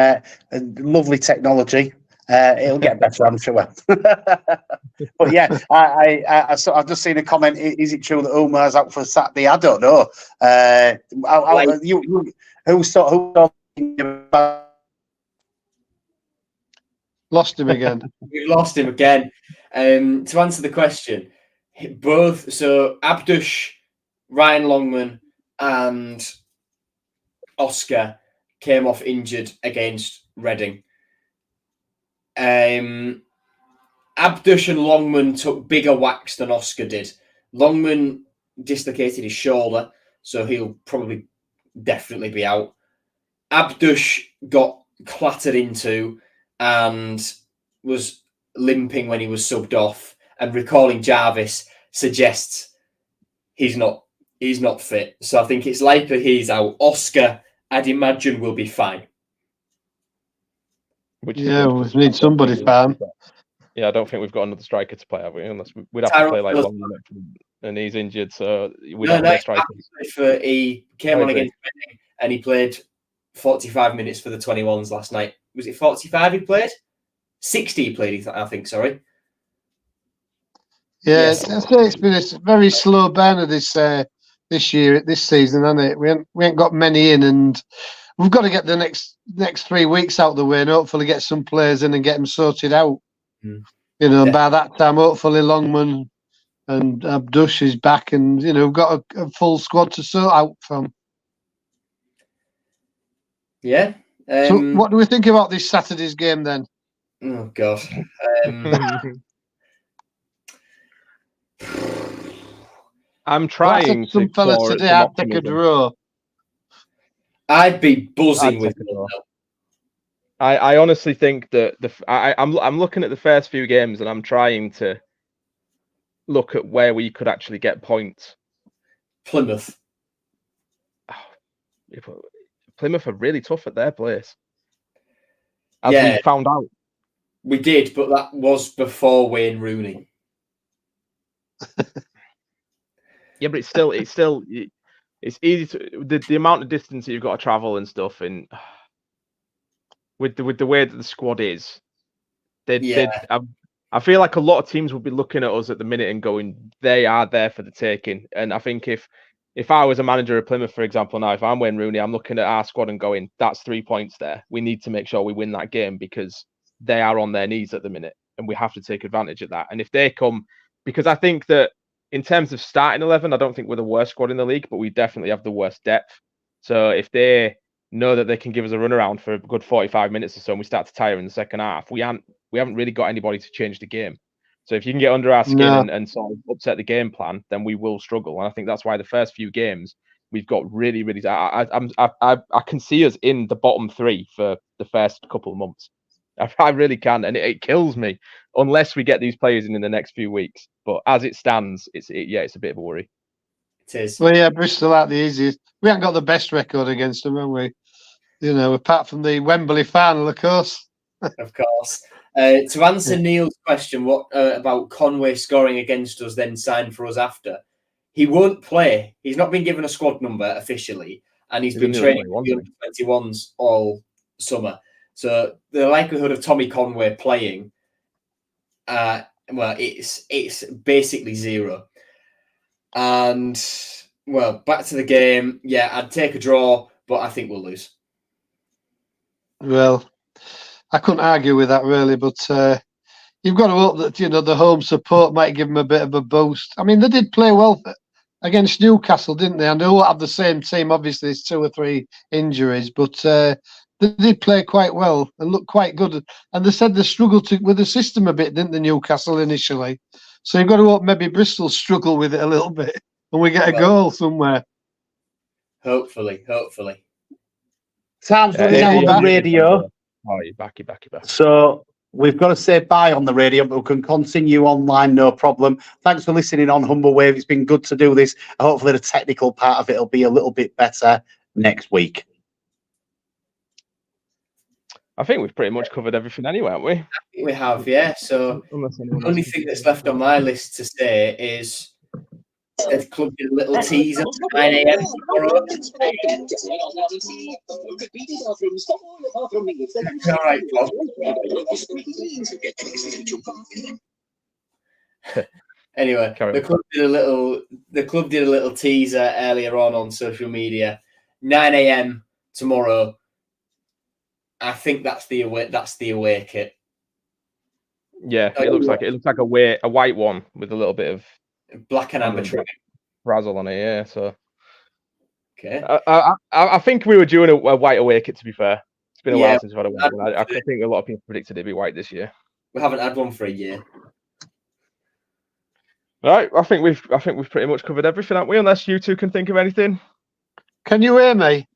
Lovely technology. It'll get better, I'm sure. But yeah, I've just seen a comment. Is it true that Umar's out for Saturday? I don't know. Who saw? Lost him again. We've lost him again. To answer the question, both Abdush, Ryan Longman, and Oscar came off injured against Reading. Abdush and Longman took bigger whacks than Oscar did. Longman dislocated his shoulder, so he'll probably definitely be out. Abdush got clattered into and was limping when he was subbed off. And recalling Jarvis suggests he's not fit. So I think it's likely he's out. Oscar, I'd imagine, will be fine. We need somebody fine. Yeah, I don't think we've got another striker to play, have we? Unless we'd have to play like Longman and he's injured, so we'd have no strikers. He came on against Reading and he played 45 minutes for the 21s last night. Was it 45 he played? 60 he played, I think, sorry. Yeah, yes. It's been a very slow burner this year, this season, hasn't it? We ain't got many in, and we've got to get the next 3 weeks out of the way and hopefully get some players in and get them sorted out. By that time, hopefully Longman and Abdush is back, and we've got a full squad to sort out from. Yeah. So, what do we think about this Saturday's game then? Oh God. I'm trying some fellas today. I'd take a draw. I'd be buzzing with it. I honestly think that I'm looking at the first few games and I'm trying to look at where we could actually get points. Plymouth. Plymouth are really tough at their place. As we found out. We did, but that was before Wayne Rooney. Yeah, but it's easy to the amount of distance that you've got to travel and stuff, and with the way that the squad is, I feel like a lot of teams would be looking at us at the minute and going, they are there for the taking. And I think if I was a manager of Plymouth, for example, now if I'm Wayne Rooney, I'm looking at our squad and going, that's 3 points there. We need to make sure we win that game because they are on their knees at the minute, and we have to take advantage of that. And if they come, because I think that in terms of starting 11, I don't think we're the worst squad in the league, but we definitely have the worst depth. So if they know that they can give us a runaround for a good 45 minutes or so and we start to tire in the second half, we haven't really got anybody to change the game. So if you can get under our skin and sort of upset the game plan, then we will struggle. And I think that's why the first few games we've got really, really. I can see us in the bottom three for the first couple of months. I really can, and it kills me unless we get these players in the next few weeks. But as it stands, it's a bit of a worry. It is. Well, yeah, Bristol aren't the easiest. We haven't got the best record against them, have we? You know, apart from the Wembley final, of course. Of course. To answer Neil's question, what about Conway scoring against us, then signed for us after? He won't play. He's not been given a squad number officially, and he's been training with the under-21s all summer. So the likelihood of Tommy Conway playing, it's basically zero. And back to the game. Yeah, I'd take a draw, but I think we'll lose. Well, I couldn't argue with that really, but you've got to hope that the home support might give them a bit of a boost. I mean, they did play well against Newcastle, didn't they? And they all have the same team. Obviously, there's 2 or 3 injuries, but they did play quite well and look quite good. And they said they struggled with the system a bit, didn't they, Newcastle initially? So you've got to hope maybe Bristol struggle with it a little bit and we get a goal somewhere. Hopefully. Sam's running out on the radio. Oh, you're back. So we've got to say bye on the radio, but we can continue online, no problem. Thanks for listening on Humber Wave. It's been good to do this. Hopefully the technical part of it will be a little bit better next week. I think we've pretty much covered everything anyway, haven't we? I think we have, yeah. So the only thing that's left on my list to say is the club did a little teaser at 9 a.m. tomorrow. All right, Bob. Anyway, the club did a little teaser earlier on social media. 9 a.m. tomorrow. I think that's the away kit. Yeah, it looks like a white one with a little bit of black and amber trim razzle on it. Yeah, so okay. I think we were doing a white away kit. To be fair, it's been a while since we've had a white one. I think a lot of people predicted it'd be white this year. We haven't had one for a year. Right, I think we've pretty much covered everything, haven't we? Unless you two can think of anything. Can you hear me?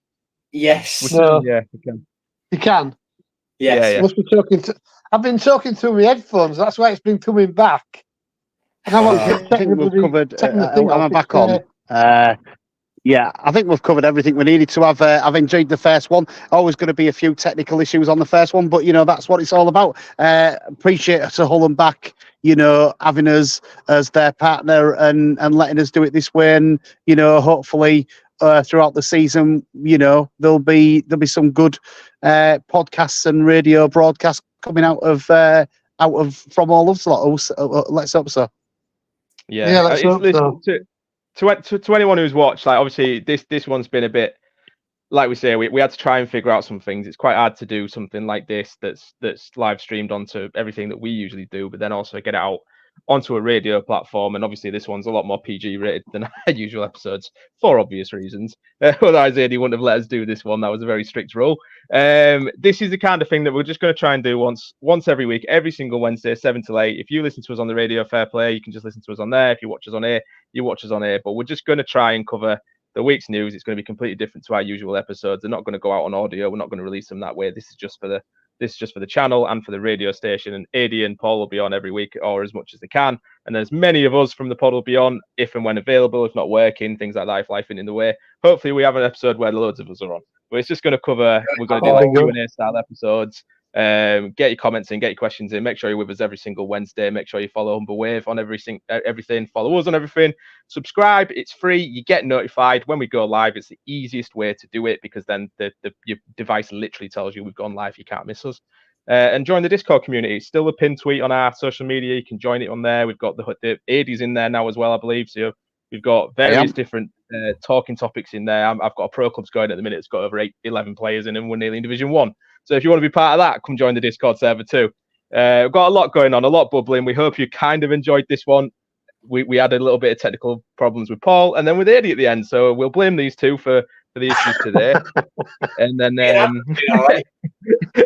Yes. No. Yeah, you can. You can. Yes. Yeah. Must be talking to. I've been talking through my headphones. That's why it's been coming back. And I think we've covered. I'm back on. Yeah, I think we've covered everything we needed to have. I've enjoyed the first one. Always going to be a few technical issues on the first one, but that's what it's all about. Appreciate Sir Hull and back, having us as their partner and letting us do it this way. And hopefully throughout the season, there'll be some good podcasts and radio broadcasts coming out of from all of us. Let's hope so. Yeah, let's hope so. To anyone who's watched, like obviously this one's been a bit, like we say, we had to try and figure out some things. It's quite hard to do something like this that's live streamed onto everything that we usually do, but then also get it out onto a radio platform. And obviously this one's a lot more PG rated than our usual episodes for obvious reasons. Otherwise Adrian wouldn't have let us do this one. That was a very strict rule. This is the kind of thing that we're just going to try and do once every week, every single Wednesday, 7 to 8. If you listen to us on the radio, fair play, you can just listen to us on there. If you watch us on air, you watch us on air. But we're just going to try and cover the week's news. It's going to be completely different to our usual episodes. They're not going to go out on audio. We're not going to release them that way. This is just for the channel and for the radio station. And Adi and Paul will be on every week or as much as they can. And there's many of us from the pod will be on if and when available, if not working, things like that, if life isn't in the way. Hopefully we have an episode where loads of us are on. But it's just going to cover, we're going to do like Q&A style episodes. Get your comments in, get your questions in. Make sure you're with us every single Wednesday. Make sure you follow Humber Wave on everything. Follow us on everything. Subscribe. It's free. You get notified when we go live. It's the easiest way to do it because then your device literally tells you we've gone live. You can't miss us. And join the Discord community. It's still a pinned tweet on our social media. You can join it on there. We've got the ADs in there now as well, I believe. So we've got various different talking topics in there. I've got a pro clubs going at the minute. It's got over 11 players in, and we're nearly in Division 1. So if you want to be part of that, come join the Discord server too. We've got a lot going on, a lot bubbling. We hope you kind of enjoyed this one. We had a little bit of technical problems with Paul and then with Adi at the end. So we'll blame these two for the issues today. And then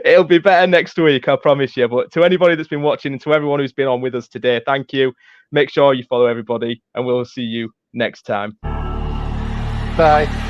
it'll be better next week, I promise you. But to anybody that's been watching and to everyone who's been on with us today, thank you. Make sure you follow everybody and we'll see you next time. Bye.